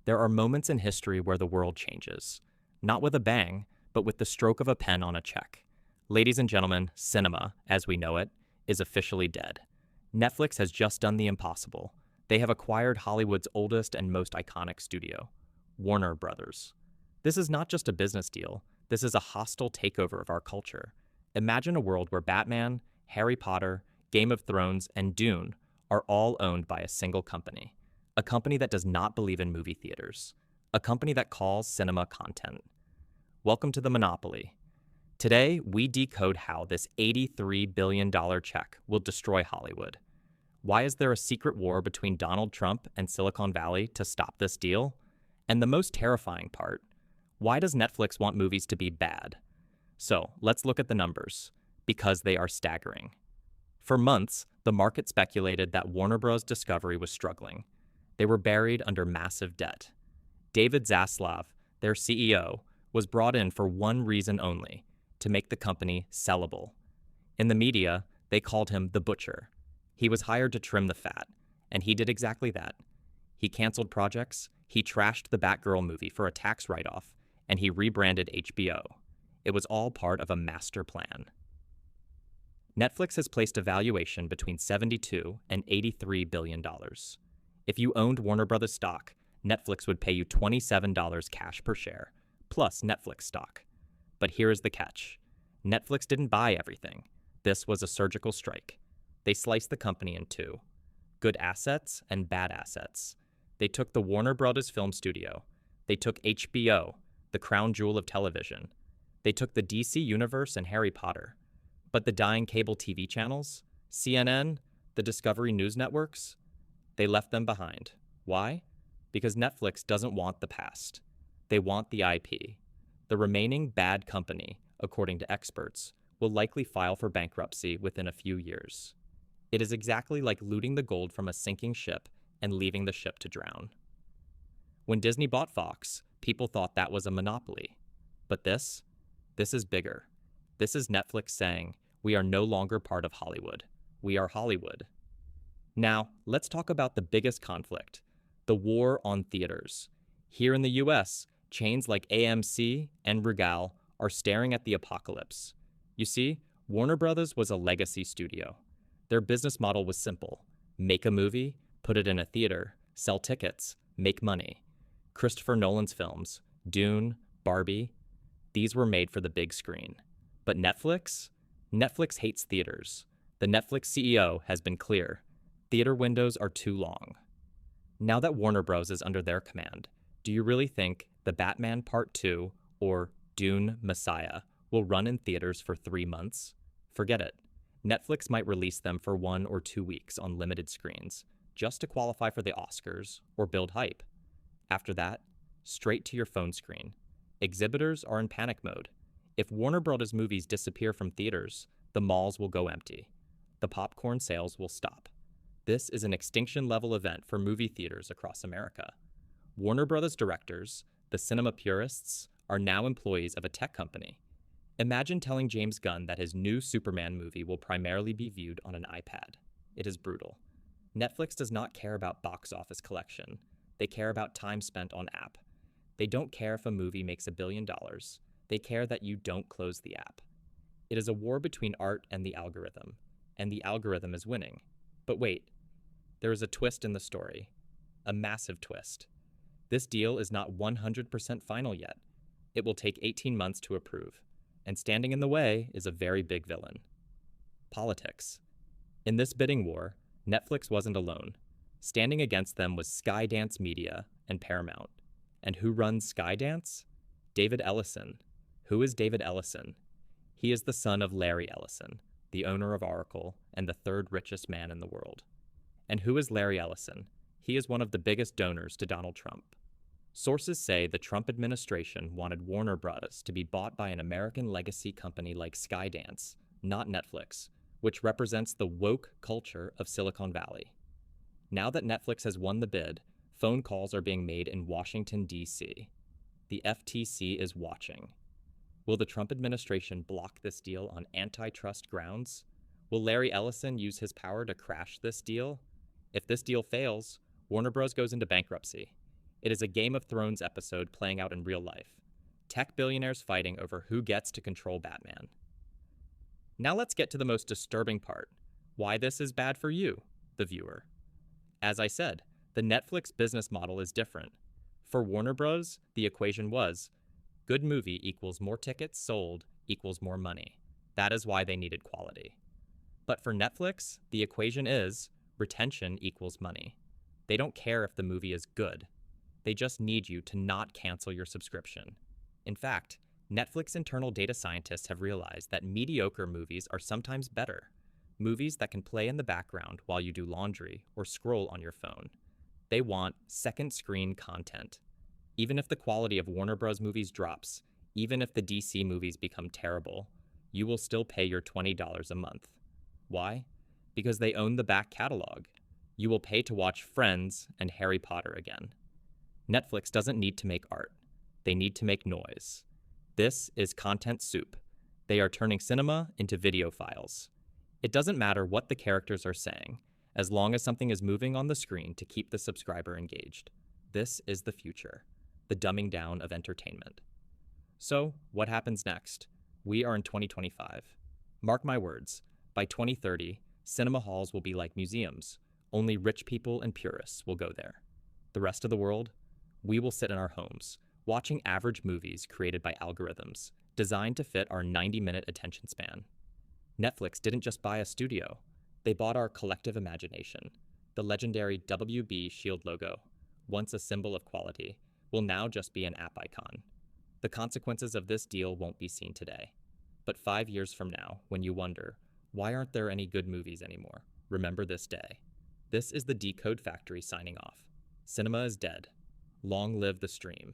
There are moments in history where the world changes. Not with a bang, but with the stroke of a pen on a check. Ladies and gentlemen, cinema, as we know it, is officially dead. Netflix has just done the impossible. They have acquired Hollywood's oldest and most iconic studio, Warner Brothers. This is not just a business deal, this is a hostile takeover of our culture. Imagine a world where Batman, Harry Potter, Game of Thrones, and Dune are all owned by a single company. A company that does not believe in movie theaters. A company that calls cinema content. Welcome to the monopoly. Today, we decode how this $83 billion check will destroy Hollywood. Why is there a secret war between Donald Trump and Silicon Valley to stop this deal? And the most terrifying part, why does Netflix want movies to be bad? So, let's look at the numbers, because they are staggering. For months, the market speculated that Warner Bros. Discovery was struggling. They were buried under massive debt. David Zaslav, their CEO, was brought in for one reason only, to make the company sellable. In the media, they called him the butcher. He was hired to trim the fat, and he did exactly that. He canceled projects, he trashed the Batgirl movie for a tax write-off, and he rebranded HBO. It was all part of a master plan. Netflix has placed a valuation between $72 and $83 billion. If you owned Warner Brothers stock, Netflix would pay you $27 cash per share, plus Netflix stock. But here is the catch. Netflix didn't buy everything. This was a surgical strike. They sliced the company in two. Good assets and bad assets. They took the Warner Brothers film studio. They took HBO, the crown jewel of television. They took the DC universe and Harry Potter. But the dying cable TV channels, CNN, the Discovery News networks, they left them behind. Why? Because Netflix doesn't want the past. They want the IP. The remaining bad company, according to experts, will likely file for bankruptcy within a few years. It is exactly like looting the gold from a sinking ship and leaving the ship to drown. When Disney bought Fox, people thought that was a monopoly. But this is bigger. This is Netflix saying, we are no longer part of Hollywood. We are Hollywood. Now, let's talk about the biggest conflict, the war on theaters. Here in the US, chains like AMC and Regal are staring at the apocalypse. You see, Warner Brothers was a legacy studio. Their business model was simple. Make a movie, put it in a theater, sell tickets, make money. Christopher Nolan's films, Dune, Barbie, these were made for the big screen. But Netflix? Netflix hates theaters. The Netflix CEO has been clear. Theater windows are too long. Now that Warner Bros. Is under their command, do you really think the Batman Part 2 or Dune Messiah will run in theaters for 3 months? Forget it. Netflix might release them for 1 or 2 weeks on limited screens, just to qualify for the Oscars or build hype. After that, straight to your phone screen. Exhibitors are in panic mode. If Warner Bros. Movies disappear from theaters, the malls will go empty. The popcorn sales will stop. This is an extinction-level event for movie theaters across America. Warner Bros. Directors, the cinema purists, are now employees of a tech company. Imagine telling James Gunn that his new Superman movie will primarily be viewed on an iPad. It is brutal. Netflix does not care about box office collection. They care about time spent on app. They don't care if a movie makes $1 billion. They care that you don't close the app. It is a war between art and the algorithm, and the algorithm is winning. But wait, there is a twist in the story. A massive twist. This deal is not 100% final yet. It will take 18 months to approve, and standing in the way is a very big villain. Politics. In this bidding war, Netflix wasn't alone. Standing against them was Skydance Media and Paramount. And who runs Skydance? David Ellison. Who is David Ellison? He is the son of Larry Ellison, the owner of Oracle and the third richest man in the world. And who is Larry Ellison? He is one of the biggest donors to Donald Trump. Sources say the Trump administration wanted Warner Bros. To be bought by an American legacy company like Skydance, not Netflix, which represents the woke culture of Silicon Valley. Now that Netflix has won the bid, phone calls are being made in Washington, D.C. The FTC is watching. Will the Trump administration block this deal on antitrust grounds? Will Larry Ellison use his power to crash this deal? If this deal fails, Warner Bros. Goes into bankruptcy. It is a Game of Thrones episode playing out in real life. Tech billionaires fighting over who gets to control Batman. Now let's get to the most disturbing part. Why this is bad for you, the viewer. As I said, the Netflix business model is different. For Warner Bros., the equation was good movie equals more tickets sold equals more money. That is why they needed quality. But for Netflix, the equation is retention equals money. They don't care if the movie is good. They just need you to not cancel your subscription. In fact, Netflix internal data scientists have realized that mediocre movies are sometimes better. Movies that can play in the background while you do laundry or scroll on your phone. They want second screen content. Even if the quality of Warner Bros. Movies drops, even if the DC movies become terrible, you will still pay your $20 a month. Why? Because they own the back catalog. You will pay to watch Friends and Harry Potter again. Netflix doesn't need to make art. They need to make noise. This is content soup. They are turning cinema into video files. It doesn't matter what the characters are saying, as long as something is moving on the screen to keep the subscriber engaged. This is the future, the dumbing down of entertainment. So, what happens next? We are in 2025. Mark my words, by 2030, cinema halls will be like museums. Only rich people and purists will go there. The rest of the world, we will sit in our homes, watching average movies created by algorithms, designed to fit our 90-minute attention span. Netflix didn't just buy a studio. They bought our collective imagination. The legendary WB Shield logo, once a symbol of quality, will now just be an app icon. The consequences of this deal won't be seen today. But 5 years from now, when you wonder, why aren't there any good movies anymore? Remember this day. This is the Decode Factory signing off. Cinema is dead. Long live the stream.